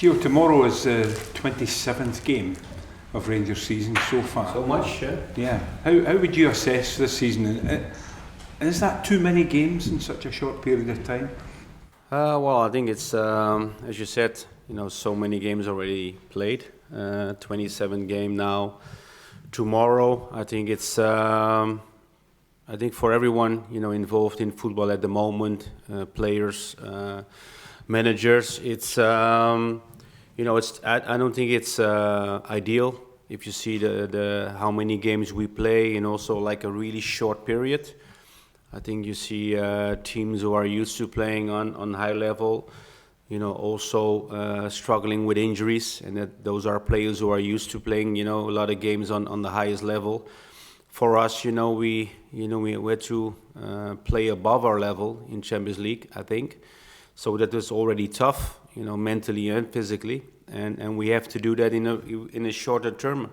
Gio, tomorrow is the 27th game of Rangers season so far. So much, yeah. Yeah. How would you assess this season? Is that too many games in such a short period of time? Well, I think it's, as you said, so many games already played. 27 game now. Tomorrow, I think it's, I think for everyone, involved in football at the moment, players, managers, it's, I don't think it's ideal if you see the how many games we play in also like a really short period. I think you see teams who are used to playing on high level, also struggling with injuries, and those are players who are used to playing, a lot of games on the highest level. For us, we had to play above our level in Champions League, I think. So that was already tough, mentally and physically, and we have to do that in a shorter term.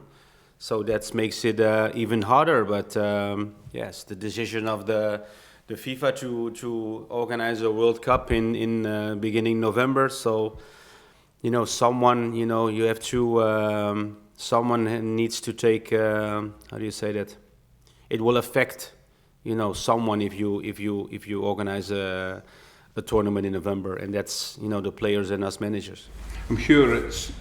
So that makes it even harder. But yes, the decision of the FIFA to organize a World Cup in beginning November. So someone you have to someone needs to take how do you say that? It will affect someone if you organize a tournament in November, and that's the players and us managers. I'm sure it's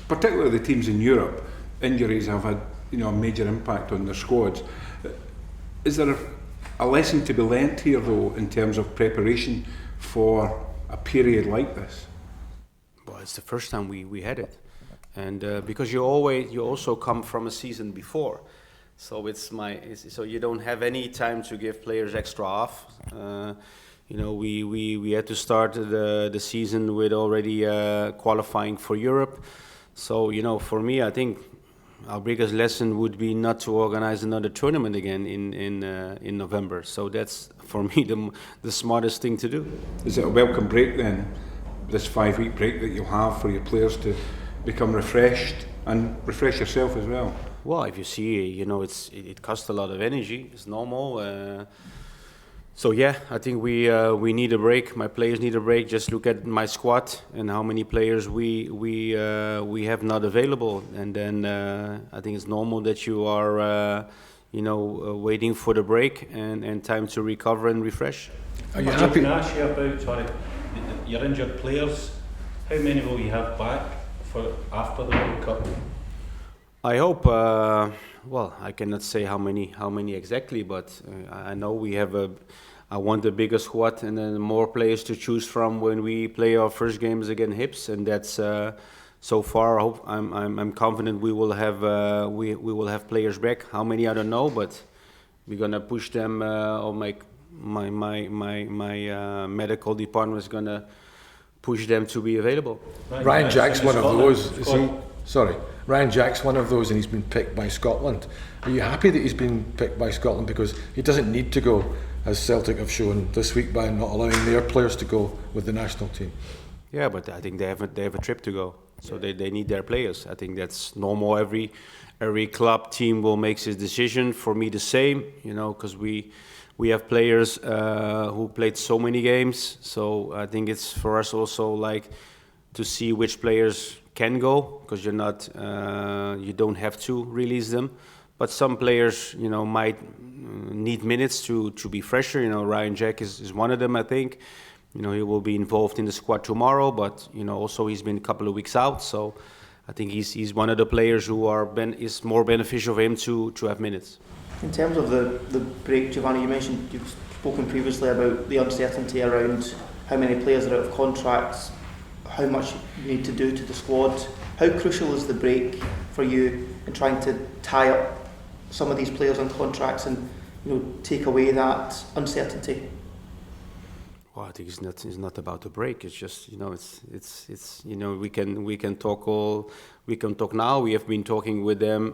particularly the teams in Europe. Injuries have had a major impact on their squads. Is there a lesson to be learnt here though in terms of preparation for a period like this? Well, it's the first time we had it, and because you also come from a season before, so so you don't have any time to give players extra off. We had to start the season with already qualifying for Europe. So, for me, I think our biggest lesson would be not to organize another tournament again in November. So that's, for me, the smartest thing to do. Is it a welcome break then, this 5-week break that you'll have for your players to become refreshed and refresh yourself as well? Well, if you see, it costs a lot of energy. It's normal. So yeah, I think we need a break. My players need a break. Just look at my squad and how many players we have not available, and then I think it's normal that you are waiting for the break and time to recover and refresh. Are you happy? Can I ask you about your injured players? How many will you have back for after the World Cup? I hope. Well, I cannot say how many exactly, but I know we have I want the bigger squad and then more players to choose from when we play our first games against Hibs, and that's so far. I'm confident we will have players back. How many I don't know, but we're gonna push them. Or my medical department is gonna push them to be available. Ryan Jack's one of those. Ryan Jack's one of those, and he's been picked by Scotland. Are you happy that he's been picked by Scotland, because he doesn't need to go, as Celtic have shown this week by not allowing their players to go with the national team? Yeah, but I think they have a trip to go, so they need their players. I think that's normal. Every club team will make his decision. For me, the same, because we have players who played so many games. So I think it's for us also like to see which players can go, because you don't have to release them. But some players, might need minutes to be fresher. Ryan Jack is one of them, I think. He will be involved in the squad tomorrow, but also he's been a couple of weeks out. So I think he's one of the players who is more beneficial for him to have minutes. In terms of the break, Giovanni, you mentioned you've spoken previously about the uncertainty around how many players are out of contracts, how much you need to do to the squad. How crucial is the break for you in trying to tie up some of these players on contracts and take away that uncertainty? Well, I think it's not about the break. It's just it's we can talk now. We have been talking with them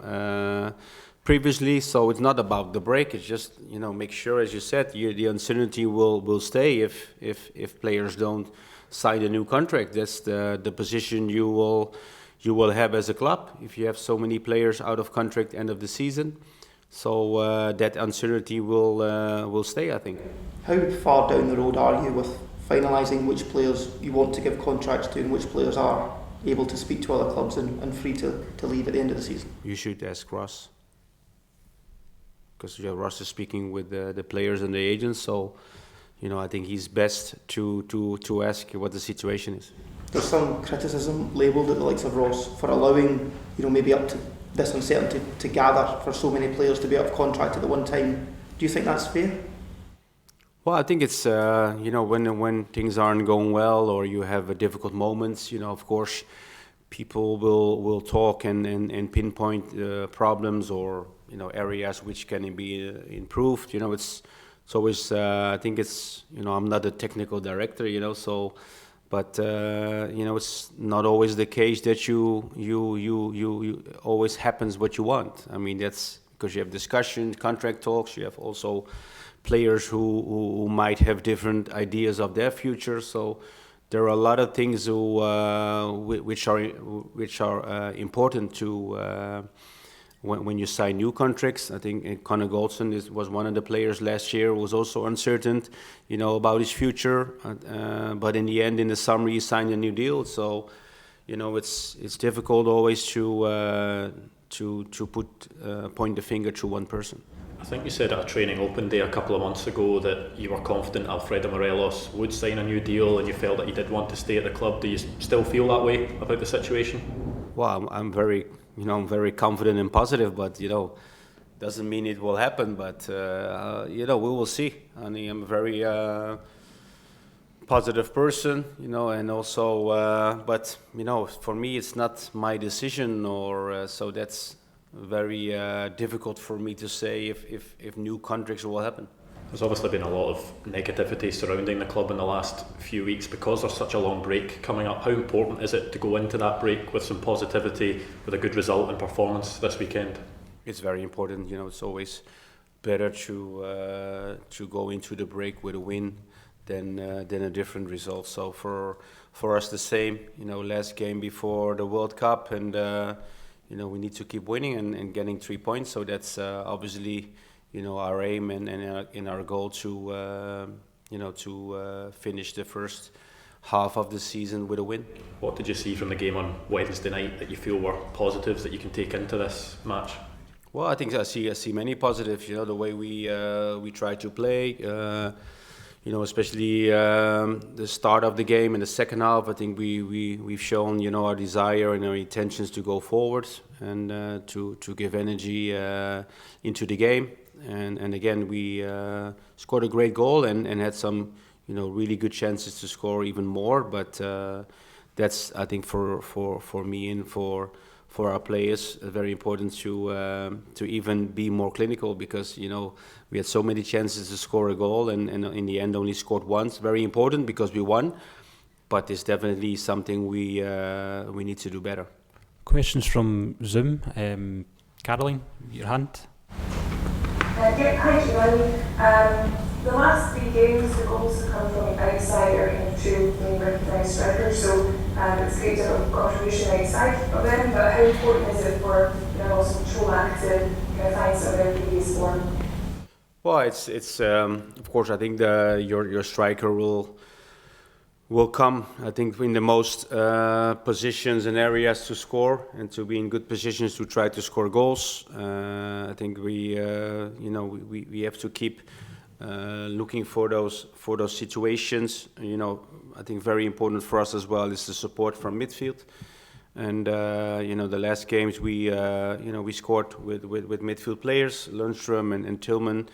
previously, so it's not about the break. It's just make sure, as you said, the uncertainty will stay if players don't sign a new contract. That's the position you will have as a club if you have so many players out of contract end of the season. So that uncertainty will stay, I think. How far down the road are you with finalising which players you want to give contracts to and which players are able to speak to other clubs and free to leave at the end of the season? You should ask Ross, because Ross is speaking with the players and the agents, so I think he's best to ask what the situation is. There's some criticism labelled at the likes of Ross for allowing, maybe up to this uncertainty to gather for so many players to be out of contract at the one time. Do you think that's fair? Well, I think it's when things aren't going well or you have difficult moments, of course, people will talk and pinpoint problems or areas which can be improved. It's always I think it's I'm not a technical director, so. But it's not always the case that you always happens what you want. I mean, that's because you have discussions, contract talks. You have also players who might have different ideas of their future. So there are a lot of things which are important to when you sign new contracts. I think Connor Goldson was one of the players last year who was also uncertain, about his future. But in the end, in the summer, he signed a new deal. So, it's difficult always to point the finger to one person. I think you said at a training open day a couple of months ago that you were confident Alfredo Morelos would sign a new deal, and you felt that he did want to stay at the club. Do you still feel that way about the situation? Well, I'm very confident and positive, but doesn't mean it will happen. But we will see. I mean, I'm a very positive person, and also, but for me, it's not my decision, or so that's very difficult for me to say if new contracts will happen. There's obviously been a lot of negativity surrounding the club in the last few weeks because there's such a long break coming up. How important is it to go into that break with some positivity, with a good result and performance this weekend? It's very important. It's always better to go into the break with a win than a different result. So for us the same. Last game before the World Cup, and we need to keep winning and getting 3 points. So that's obviously. Our aim and in our goal to finish the first half of the season with a win. What did you see from the game on Wednesday night that you feel were positives that you can take into this match? Well, I think I see many positives. The way we try to play. Especially the start of the game and the second half. I think we've shown our desire and our intentions to go forward and to give energy into the game. And again, we scored a great goal and had some really good chances to score even more. But that's, I think, for me and for our players, very important to even be more clinical, because we had so many chances to score a goal and in the end only scored once. Very important because we won, but it's definitely something we need to do better. Questions from Zoom. Caroline, your hand. Hi Giovanni. The last 3 games, the goals have come from outside our kind of two main recognised strikers, so it's great to have a contribution outside of them, but how important is it for also Cholak to kind of find some of their previous form? Well, it's of course, I think your striker will come, I think, in the most positions and areas to score and to be in good positions to try to score goals. I think we have to keep looking for those situations. I think very important for us as well is the support from midfield. And the last games we scored with midfield players, Lundström and Tillman.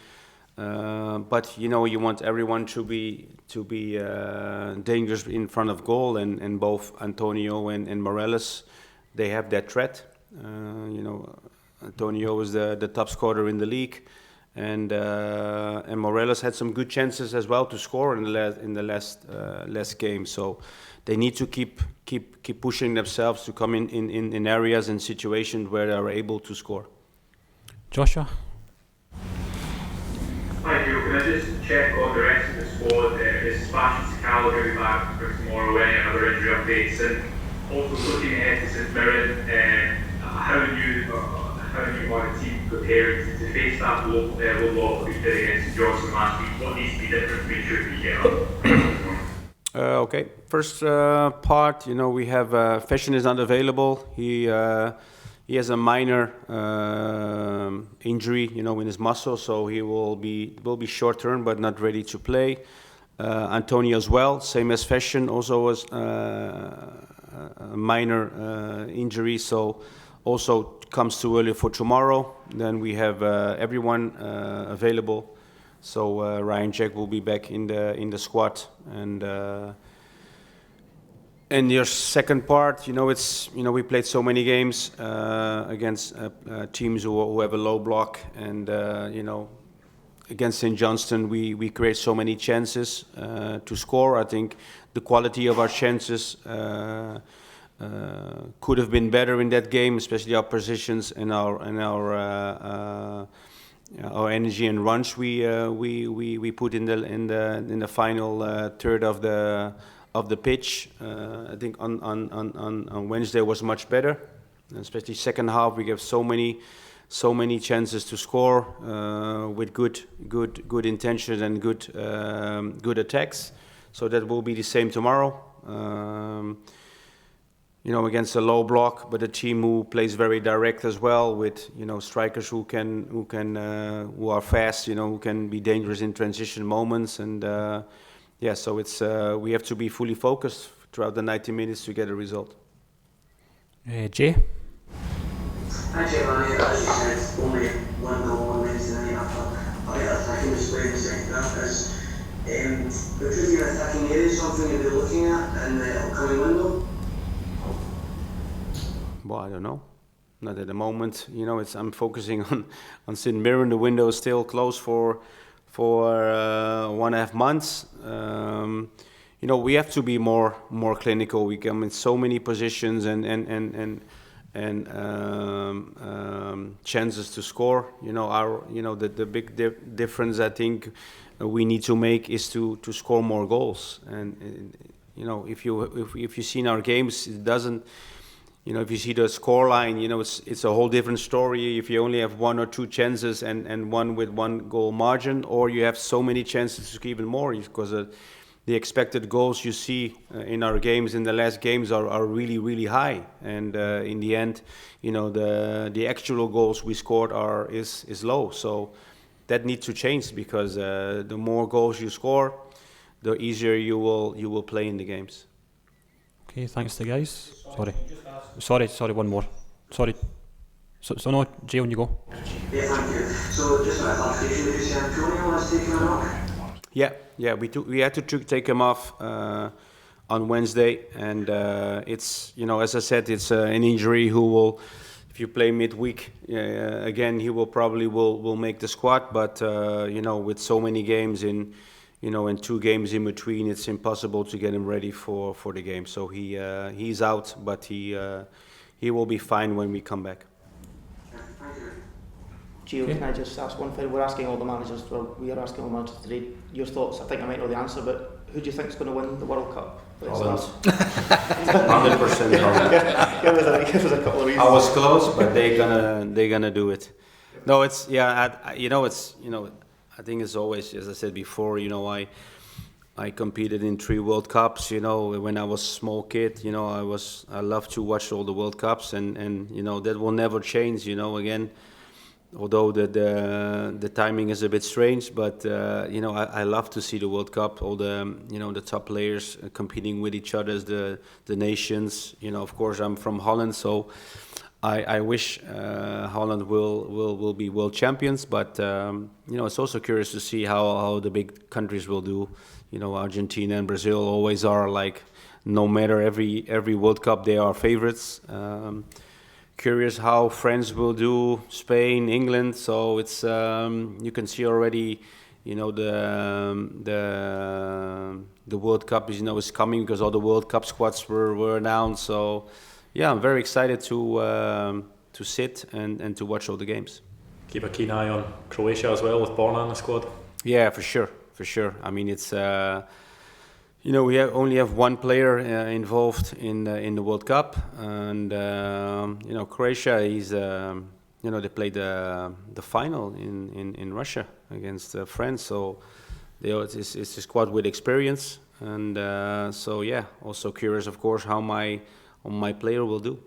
But you want everyone to be dangerous in front of goal, and both Antonio and Morelos, they have that threat. Antonio is the top scorer in the league, and Morelos had some good chances as well to score in the last game. So they need to keep pushing themselves to come in areas and situations where they are able to score. Joshua. Hi Joe, can I just check on the rest of the squad? Is Sebastian Sakala going to be back for tomorrow? Any other injury updates? And also looking ahead to St Mirren, how you want the team prepared to face that low block we did against Johnson last week? What needs to be different to make sure we get up? Okay, first part, we have Fashion is not available. He has a minor injury, in his muscle, so he will be short term, but not ready to play. Antonio as well, same as Fashion, also was a minor injury, so also comes too early for tomorrow. Then we have everyone available. So Ryan Jack will be back in the squad, and your second part, it's we played so many games against teams who have a low block, and against St Johnstone we create so many chances to score. I think the quality of our chances could have been better in that game, especially our positions and our energy and runs we put in the final third of the pitch. I think on Wednesday was much better, especially second half. We gave so many chances to score with good intentions and good attacks. So that will be the same tomorrow. Against a low block, but a team who plays very direct as well, with strikers who are fast, who can be dangerous in transition moments, and so it's we have to be fully focused throughout the 90 minutes to get a result. Jay? Hi Giovanni, as you said, only one goal on Wednesday night after attacking display in the second half. Recruiting an attacking area is something you'll be looking at in the upcoming window? Well, I don't know. Not at the moment. I'm focusing on St Mirren. The window is still closed for 1.5 months. We have to be more clinical. We come in so many positions and chances to score. The big difference I think we need to make is to score more goals. And if you see in our games, it doesn't. If you see the score line, it's a whole different story if you only have one or two chances and one with 1 goal margin, or you have so many chances to even more, because the expected goals you see in our games, in the last games, are really, really high. And in the end, the actual goals we scored is low. So that needs to change, because the more goals you score, the easier you will play in the games. Okay, thanks to the guys. Sorry, one more. Sorry. So no, Jay, on you go. Yeah, thank you. So just a clarification, did you say Antonio was taking him off? Yeah, we had to take him off on Wednesday, and it's as I said, it's an injury who will, if you play midweek again, he will probably will make the squad, but with so many games and 2 games in between, it's impossible to get him ready for the game. So he's out, but he will be fine when we come back. Gio, can I just ask one thing? We're asking all the managers, we are asking all the managers today, your thoughts. I think I might know the answer, but who do you think is going to win the World Cup? Holland. 100% Holland. Give us a couple of reasons. I was close, but they're gonna do it. No, it's I think it's always, as I said before, I competed in 3 World Cups. When I was a small kid, I loved to watch all the World Cups, and that will never change. Again, although the timing is a bit strange, but I love to see the World Cup. All the top players competing with each other, the nations. Of course, I'm from Holland, so I wish Holland will be world champions, but it's also curious to see how the big countries will do. Argentina and Brazil always are, like, no matter every World Cup they are favorites. Curious how France will do, Spain, England. So it's you can see already, the World Cup is coming, because all the World Cup squads were announced. So. Yeah, I'm very excited to sit and to watch all the games. Keep a keen eye on Croatia as well, with Borna in the squad. Yeah, for sure. I mean, it's we only have one player involved in the World Cup, and Croatia is they played the final in Russia against France, so it's a squad with experience. and so yeah, also curious of course how my player will do.